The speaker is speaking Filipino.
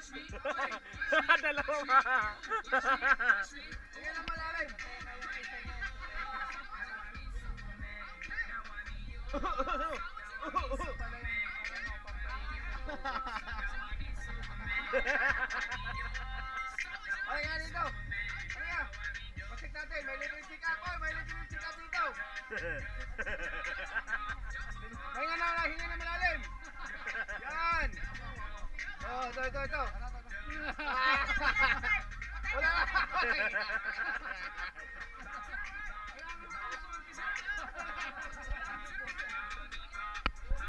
Dalawa. Tingnan na malalim. Ay nga dito. Ay nga. Pasik natin. May lipstick ako. May lipstick ako dito. Hinga na malalim. Yan. Oh, ito. Wala.